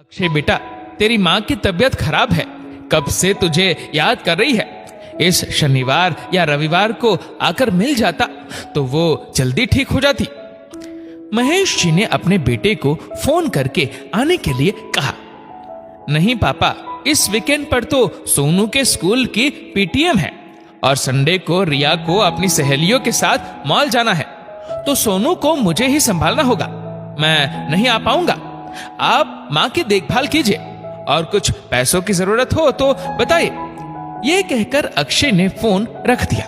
अक्षय बेटा, तेरी माँ की तबीयत खराब है, कब से तुझे याद कर रही है। इस शनिवार या रविवार को आकर मिल जाता तो वो जल्दी ठीक हो जाती। महेश जी ने अपने बेटे को फोन करके आने के लिए कहा। नहीं पापा, इस वीकेंड पर तो सोनू के स्कूल की पीटीएम है और संडे को रिया को अपनी सहेलियों के साथ मॉल जाना है, तो सोनू को मुझे ही संभालना होगा। मैं नहीं आ पाऊंगा। आप माँ की देखभाल कीजिए और कुछ पैसों की जरूरत हो तो बताइए। यह कहकर अक्षय ने फोन रख दिया।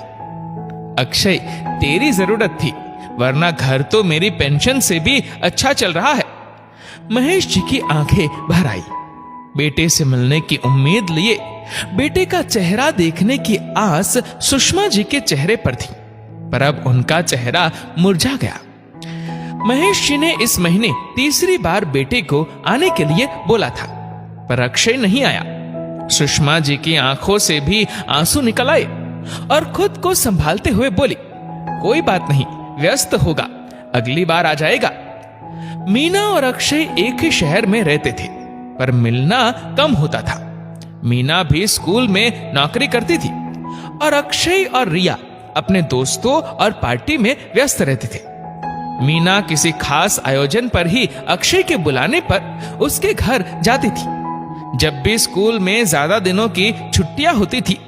अक्षय, तेरी जरूरत थी, वरना घर तो मेरी पेंशन से भी अच्छा चल रहा है। महेश जी की आंखें भर आई। बेटे से मिलने की उम्मीद लिए बेटे का चेहरा देखने की आस सुषमा जी के चेहरे पर थी, पर अब उनका चेहरा मुरझा गया। महेश जी ने इस महीने तीसरी बार बेटे को आने के लिए बोला था, पर अक्षय नहीं आया। सुषमा जी की आंखों से भी आंसू निकल आए और खुद को संभालते हुए बोली, कोई बात नहीं, व्यस्त होगा, अगली बार आ जाएगा। मीना और अक्षय एक ही शहर में रहते थे, पर मिलना कम होता था। मीना भी स्कूल में नौकरी करती थी और अक्षय और रिया अपने दोस्तों और पार्टी में व्यस्त रहते थे। मीना किसी खास आयोजन पर ही अक्षय के बुलाने पर उसके घर जाती थी। जब भी स्कूल में ज्यादा दिनों की छुट्टियां होती थी,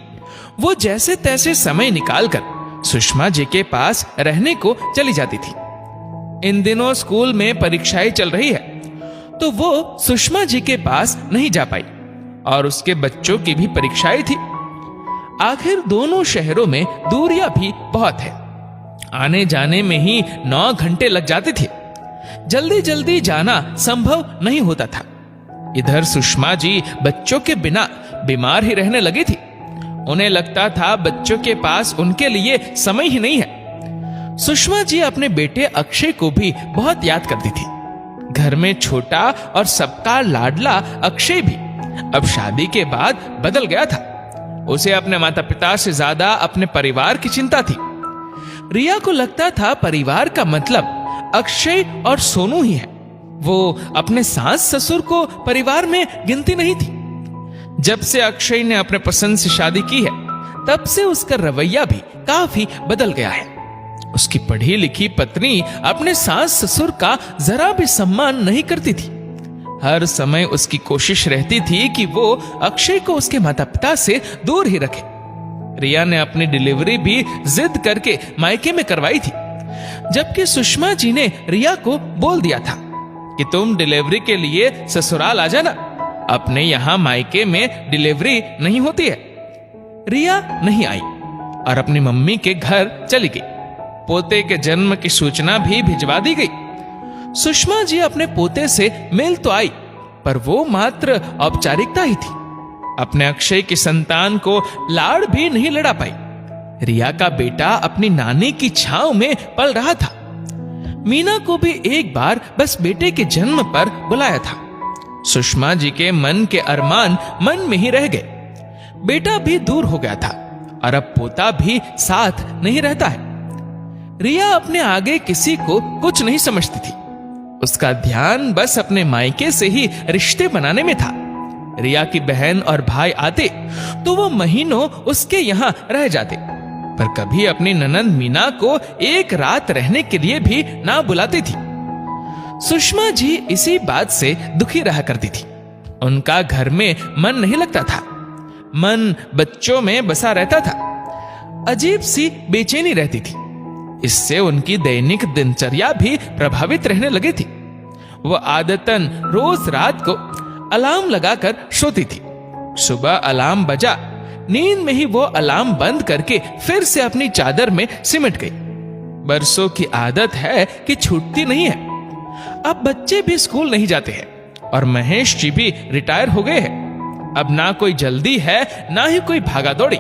वो जैसे तैसे समय निकालकर सुषमा जी के पास रहने को चली जाती थी। इन दिनों स्कूल में परीक्षाएं चल रही है, तो वो सुषमा जी के पास नहीं जा पाई और उसके बच्चों की भी परीक्षाएं थी। आखिर दोनों शहरों में दूरियां भी बहुत है, आने जाने में ही 9 घंटे लग जाते थे। जल्दी जल्दी जाना संभव नहीं होता था। इधर सुषमा जी बच्चों के बिना बीमार ही रहने लगी थी। उन्हें लगता था बच्चों के पास उनके लिए समय ही नहीं है। सुषमा जी अपने बेटे अक्षय को भी बहुत याद करती थी। घर में छोटा और सबका लाडला अक्षय भी अब शादी के बाद बदल गया था। उसे अपने माता पिता से ज्यादा अपने परिवार की चिंता थी। रिया को लगता था परिवार का मतलब अक्षय और सोनू ही है। वो अपने सास ससुर को परिवार में गिनती नहीं थी। जब से अक्षय ने अपने पसंद से शादी की है, तब से उसका रवैया भी काफी बदल गया है। उसकी पढ़ी लिखी पत्नी अपने सास ससुर का जरा भी सम्मान नहीं करती थी। हर समय उसकी कोशिश रहती थी कि वो अक्षय को उसके माता पिता से दूर ही रखे। रिया ने अपनी डिलीवरी भी जिद करके मायके में करवाई थी, जबकि सुषमा जी ने रिया को बोल दिया था कि तुम डिलीवरी के लिए ससुराल आ जाना, अपने यहाँ मायके में डिलीवरी नहीं होती है। रिया नहीं आई और अपनी मम्मी के घर चली गई। पोते के जन्म की सूचना भी भिजवा दी गई। सुषमा जी अपने पोते से मिल तो आई, पर वो मात्र औपचारिकता ही थी। अपने अक्षय की संतान को लाड़ भी नहीं लड़ा पाई। रिया का बेटा अपनी नानी की छांव में पल रहा था। मीना को भी एक बार बस बेटे के जन्म पर बुलाया था। सुषमा जी के मन के अरमान मन में ही रह गए। बेटा भी दूर हो गया था और अब पोता भी साथ नहीं रहता है। रिया अपने आगे किसी को कुछ नहीं समझती थी। उसका ध्यान बस अपने मायके से ही रिश्ते बनाने में था। रिया की बहन और भाई आते तो वो महीनों उसके यहाँ रह जाते, पर कभी अपनी ननंद मीना को एक रात रहने के लिए भी ना बुलाती थी। सुषमा जी इसी बात से दुखी रहा करती थी। उनका घर में मन नहीं लगता था। मन बच्चों में बसा रहता था। अजीब सी बेचैनी रहती थी। इससे उनकी दैनिक दिनचर्या भी प्रभावित रहने लगी थी। वो आदतन रोज रात को अलार्म लगाकर सोती थी। सुबह अलार्म बजा, नींद में ही वो अलार्म बंद करके फिर से अपनी चादर में सिमट गई। बरसों की आदत है कि छूटती नहीं है। अब बच्चे भी स्कूल नहीं जाते हैं और महेश जी भी रिटायर हो गए हैं। अब ना कोई जल्दी है, ना ही कोई भागा दौड़ी।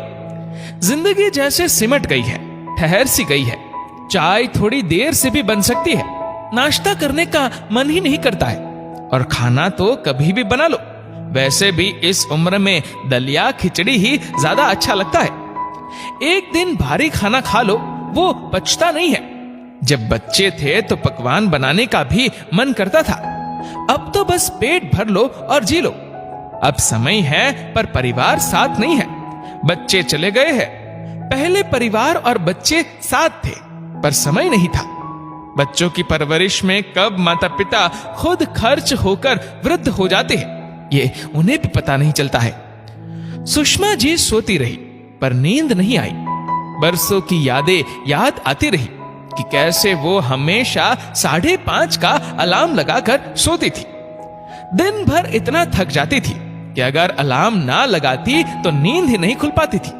जिंदगी जैसे सिमट गई है, ठहर सी गई है। चाय थोड़ी देर से भी बन सकती है, नाश्ता करने का मन ही नहीं करता है, और खाना तो कभी भी बना लो। वैसे भी इस उम्र में दलिया खिचड़ी ही ज्यादा अच्छा लगता है। एक दिन भारी खाना खा लो, वो पचता नहीं है। जब बच्चे थे तो पकवान बनाने का भी मन करता था, अब तो बस पेट भर लो और जी लो। अब समय है पर परिवार साथ नहीं है। बच्चे चले गए हैं। पहले परिवार और बच्चे साथ थे पर समय नहीं था। बच्चों की परवरिश में कब माता पिता खुद खर्च होकर वृद्ध हो जाते हैं, ये उन्हें भी पता नहीं चलता है। सुषमा जी सोती रही पर नींद नहीं आई। बरसों की यादें याद आती रही कि कैसे वो हमेशा 5:30 का अलार्म लगाकर सोती थी। दिन भर इतना थक जाती थी कि अगर अलार्म ना लगाती तो नींद ही नहीं खुल पाती थी,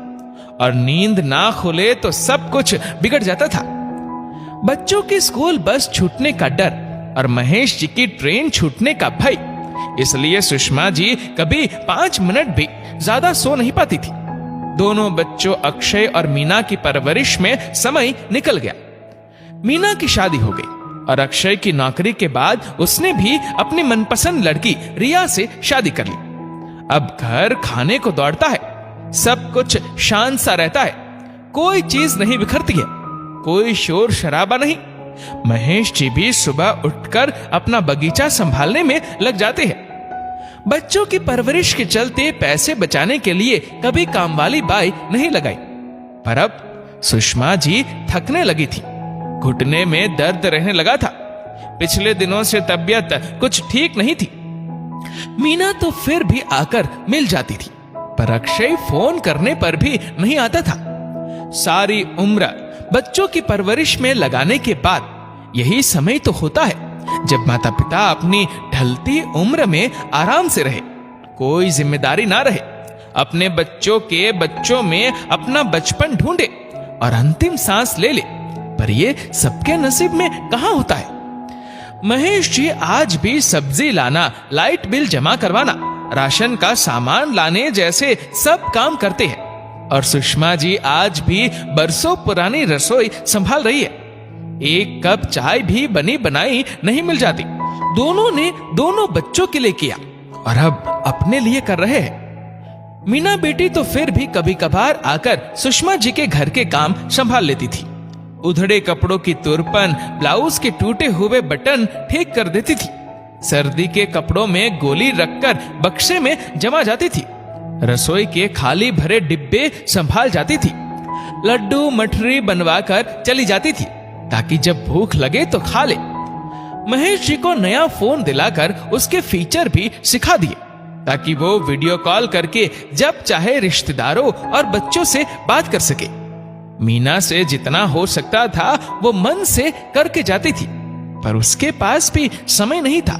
और नींद ना खुले तो सब कुछ बिगड़ जाता था। बच्चों की स्कूल बस छूटने का डर और महेश जी की ट्रेन छूटने का भय, इसलिए सुषमा जी कभी 5 मिनट भी ज्यादा सो नहीं पाती थी। दोनों बच्चों अक्षय और मीना की परवरिश में समय निकल गया। मीना की शादी हो गई और अक्षय की नौकरी के बाद उसने भी अपनी मनपसंद लड़की रिया से शादी कर ली। अब घर खाने को दौड़ता है, सब कुछ शांत सा रहता है, कोई चीज नहीं बिखरती है, कोई शोर शराबा नहीं। महेश जी भी सुबह उठकर अपना बगीचा संभालने में लग जाते हैं। बच्चों की परवरिश के चलते पैसे बचाने के लिए कभी कामवाली बाई नहीं लगाई, पर अब सुषमा जी थकने लगी थी। घुटने में दर्द रहने लगा था। पिछले दिनों से तबीयत कुछ ठीक नहीं थी। मीना तो फिर भी आकर मिल जाती थी, पर अक्षय फोन करने पर भी नहीं आता था। सारी उम्र बच्चों की परवरिश में लगाने के बाद यही समय तो होता है जब माता पिता अपनी ढलती उम्र में आराम से रहे, कोई जिम्मेदारी ना रहे, अपने बच्चों के बच्चों में अपना बचपन ढूंढे और अंतिम सांस ले ले। पर ये सबके नसीब में कहां होता है। महेश जी आज भी सब्जी लाना, लाइट बिल जमा करवाना, राशन का सामान लाने जैसे सब काम करते हैं, और सुषमा जी आज भी बरसों पुरानी रसोई संभाल रही है। एक कप चाय भी बनी बनाई नहीं मिल जाती। दोनों ने दोनों बच्चों के लिए किया और अब अपने लिए कर रहे हैं। मीना बेटी तो फिर भी कभी कभार आकर सुषमा जी के घर के काम संभाल लेती थी। उधड़े कपड़ों की तुरपन, ब्लाउज के टूटे हुए बटन ठीक कर देती थी। सर्दी के कपड़ों में गोली रखकर बक्से में जमा जाती थी। रसोई के खाली भरे डिब्बे संभाल जाती थी। लड्डू मठरी बनवाकर चली जाती थी ताकि जब भूख लगे तो खा ले। महेश जी को नया फोन दिलाकर उसके फीचर भी सिखा दिए ताकि वो वीडियो कॉल करके जब चाहे रिश्तेदारों और बच्चों से बात कर सके। मीना से जितना हो सकता था वो मन से करके जाती थी, पर उसके पास भी समय नहीं था।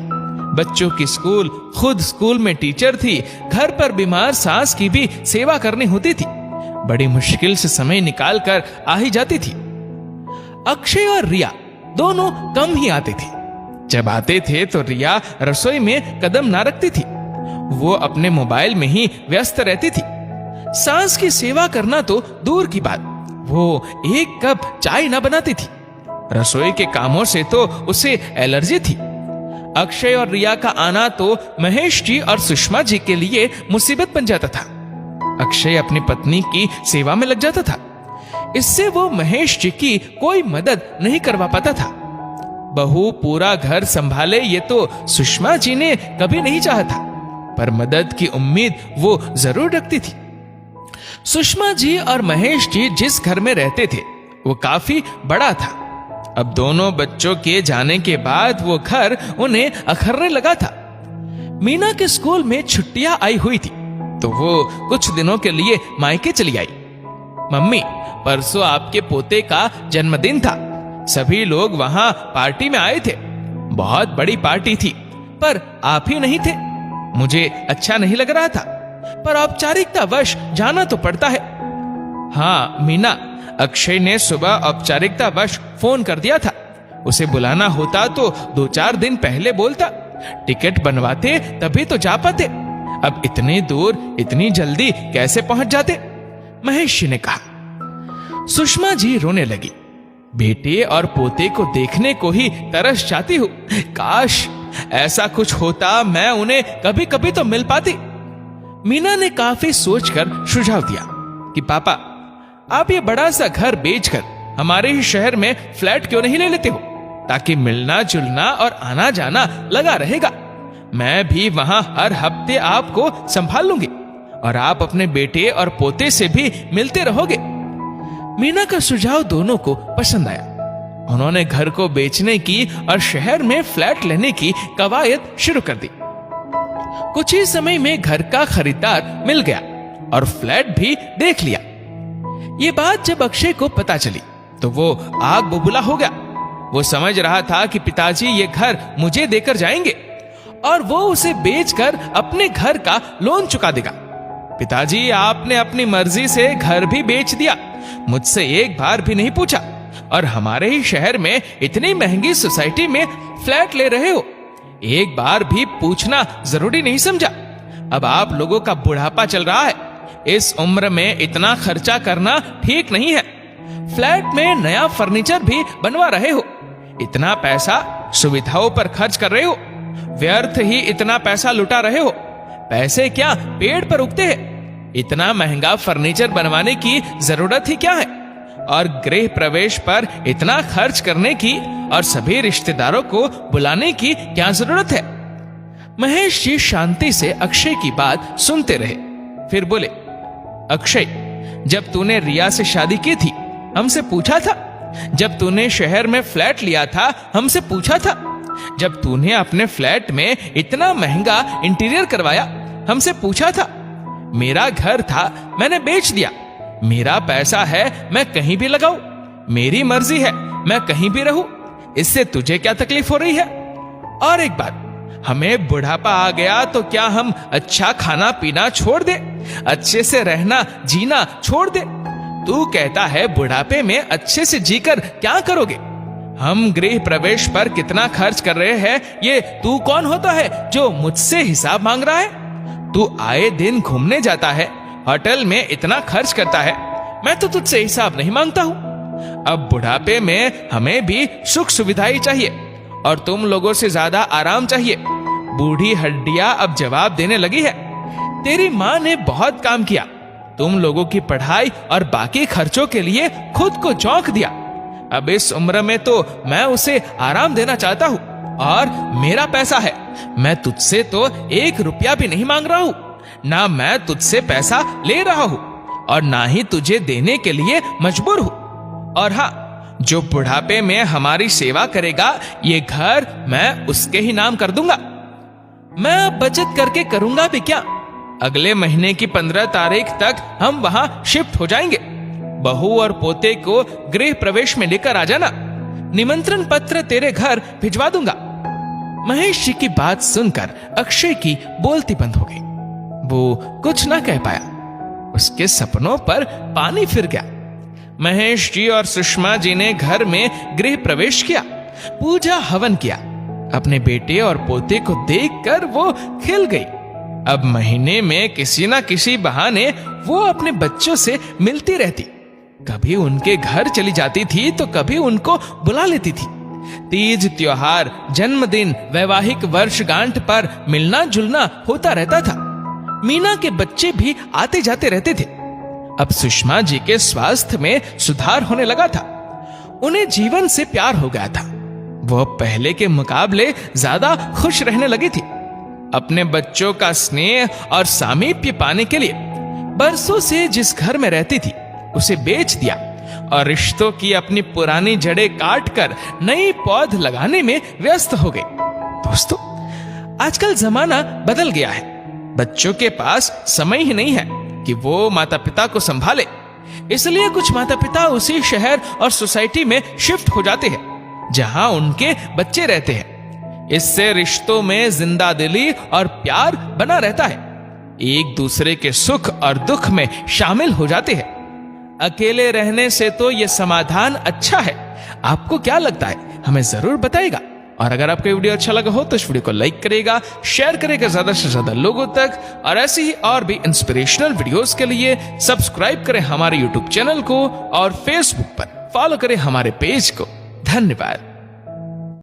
बच्चों की स्कूल, खुद स्कूल में टीचर थी, घर पर बीमार सास की भी सेवा करनी होती थी। बड़ी मुश्किल से समय निकालकर आ ही जाती थी। अक्षय और रिया दोनों कम ही आते थे। जब आते थे तो रिया रसोई में कदम ना रखती थी, वो अपने मोबाइल में ही व्यस्त रहती थी। सास की सेवा करना तो दूर की बात, वो एक कप चाय ना बनाती थी। रसोई के कामों से तो उसे एलर्जी थी। अक्षय और रिया का आना तो महेश जी और सुषमा जी के लिए मुसीबत बन जाता था। अक्षय अपनी पत्नी की सेवा में लग जाता था, इससे वो महेश जी की कोई मदद नहीं करवा पाता था। बहू पूरा घर संभाले ये तो सुषमा जी ने कभी नहीं चाहा था, पर मदद की उम्मीद वो जरूर रखती थी। सुषमा जी और महेश जी जिस घर में रहते थे वो काफी बड़ा था। अब दोनों बच्चों के जाने के बाद वो घर उन्हें अखरने लगा था। मीना के स्कूल में छुट्टियां आई हुई थी तो वो कुछ दिनों के लिए मायके चली आई। मम्मी, परसों आपके पोते का जन्मदिन था, सभी लोग वहां पार्टी में आए थे। बहुत बड़ी पार्टी थी पर आप ही नहीं थे। मुझे अच्छा नहीं लग रहा था, पर औपचारिकतावश जाना तो पड़ता है। हाँ मीना, अक्षय ने सुबह औपचारिकतावश फोन कर दिया था। उसे बुलाना होता तो 2-4 दिन पहले बोलता, टिकट बनवाते तभी तो जा पाते। अब इतने दूर इतनी जल्दी कैसे पहुंच जाते? महेश जी ने कहा। सुषमा जी रोने लगी। बेटे और पोते को देखने को ही तरस जाती हूँ। काश ऐसा कुछ होता, मैं उन्हें कभी कभी तो मिल पाती। मीना ने काफी सोचकर सुझाव दिया कि पापा, आप ये बड़ा सा घर बेचकर हमारे ही शहर में फ्लैट क्यों नहीं ले लेते हो? ताकि मिलना जुलना और आना जाना लगा रहेगा। मैं भी वहां हर हफ्ते आपको संभाल लूंगी और आप अपने बेटे और पोते से भी मिलते रहोगे। मीना का सुझाव दोनों को पसंद आया। उन्होंने घर को बेचने की और शहर में फ्लैट लेने की कवायद शुरू कर दी। कुछ ही समय में घर का खरीदार मिल गया और फ्लैट भी देख लिया। ये बात जब अक्षय को पता चली तो वो आग बबूला हो गया। वो समझ रहा था कि पिताजी ये घर मुझे देकर जाएंगे और वो उसे बेचकर अपने घर का लोन चुका देगा। पिताजी, आपने अपनी मर्जी से घर भी बेच दिया, मुझसे एक बार भी नहीं पूछा, और हमारे ही शहर में इतनी महंगी सोसाइटी में फ्लैट ले रहे हो, एक बार भी पूछना जरूरी नहीं समझा। अब आप लोगों का बुढ़ापा चल रहा है, इस उम्र में इतना खर्चा करना ठीक नहीं है। फ्लैट में नया फर्नीचर भी बनवा रहे हो, इतना पैसा सुविधाओं पर खर्च कर रहे हो, व्यर्थ ही इतना पैसा लुटा रहे हो। पैसे क्या पेड़ पर उगते हैं? इतना महंगा फर्नीचर बनवाने की जरूरत ही क्या है? और गृह प्रवेश पर इतना खर्च करने की और सभी रिश्तेदारों को बुलाने की क्या जरूरत है? महेश जी शांति से अक्षय की बात सुनते रहे, फिर बोले, अक्षय, जब तूने रिया से शादी की थी हमसे पूछा था? जब तूने शहर में फ्लैट लिया था हमसे पूछा था? जब तूने अपने फ्लैट में इतना महंगा इंटीरियर करवाया हमसे पूछा था? मेरा घर था, मैंने बेच दिया। मेरा पैसा है, मैं कहीं भी लगाऊं, मेरी मर्जी है, मैं कहीं भी रहूं, इससे तुझे क्या तकलीफ हो रही है? और एक बात, हमें बुढ़ापा आ गया तो क्या हम अच्छा खाना पीना छोड़ दे, अच्छे से रहना जीना छोड़ दे? तू कहता है बुढ़ापे में अच्छे से जीकर क्या करोगे? हम गृह प्रवेश पर कितना खर्च कर रहे हैं, ये तू कौन होता है जो मुझसे हिसाब मांग रहा है? तू आए दिन घूमने जाता है, होटल में इतना खर्च करता है, मैं तो तुझसे हिसाब नहीं मांगता हूं। अब बुढ़ापे में हमें भी सुख सुविधाएं चाहिए और तुम लोगों से ज्यादा आराम चाहिए। बूढ़ी हड्डियां अब जवाब देने लगी है। तेरी माँ ने बहुत काम किया, तुम लोगों की पढ़ाई और बाकी खर्चों के लिए खुद को झोंक दिया। अब इस उम्र में तो मैं उसे आराम देना चाहता हूँ और मेरा पैसा है, मैं तुझसे तो 1 रुपया भी नहीं मांग रहा हूँ, ना मैं तुझसे पैसा ले रहा हूँ और ना ही तुझे देने के लिए मजबूर हूँ। और हाँ, जो बुढ़ापे में हमारी सेवा करेगा ये घर मैं उसके ही नाम कर दूंगा। मैं बचत करके करूंगा भी क्या? अगले महीने की 15 तारीख तक हम वहां शिफ्ट हो जाएंगे। बहू और पोते को गृह प्रवेश में लेकर आ जाना, निमंत्रण पत्र तेरे घर भिजवा दूंगा। महेश जी की बात सुनकर अक्षय की बोलती बंद हो गई। वो कुछ ना कह पाया, उसके सपनों पर पानी फिर गया। महेश जी और सुषमा जी ने घर में गृह प्रवेश किया, पूजा हवन किया। अपने बेटे और पोते को देखकर वो खिल गई। अब महीने में किसी ना किसी बहाने वो अपने बच्चों से मिलती रहती। कभी उनके घर चली जाती थी तो कभी उनको बुला लेती थी। तीज त्योहार, जन्मदिन, वैवाहिक वर्षगांठ पर मिलना जुलना होता रहता था। मीना के बच्चे भी आते जाते रहते थे। अब सुषमा जी के स्वास्थ्य में सुधार होने लगा था। उन्हें जीवन से प्यार हो गया था। वह पहले के मुकाबले ज्यादा खुश रहने लगी थी। अपने बच्चों का स्नेह और सामीप्य पाने के लिए बरसों से जिस घर में रहती थी उसे बेच दिया और रिश्तों की अपनी पुरानी जड़ें काटकर नई पौध लगाने में व्यस्त हो गई। दोस्तों, आजकल जमाना बदल गया है। बच्चों के पास समय ही नहीं है कि वो माता पिता को संभाले, इसलिए कुछ माता पिता उसी शहर और सोसाइटी में शिफ्ट हो जाते हैं जहां उनके बच्चे रहते हैं। इससे रिश्तों में जिंदा दिली और प्यार बना रहता है। एक दूसरे के सुख और दुख में शामिल हो जाते हैं। अकेले रहने से तो यह समाधान अच्छा है। आपको क्या लगता है? हमें जरूर बताइएगा। और अगर आपको वीडियो अच्छा लगा हो तो इस वीडियो को लाइक करेगा, शेयर करेगा ज्यादा से ज्यादा लोगों तक, और ऐसे ही और भी इंस्पिरेशनल वीडियोस के लिए सब्सक्राइब करें हमारे यूट्यूब चैनल को और फेसबुक पर फॉलो करें हमारे पेज को। धन्यवाद।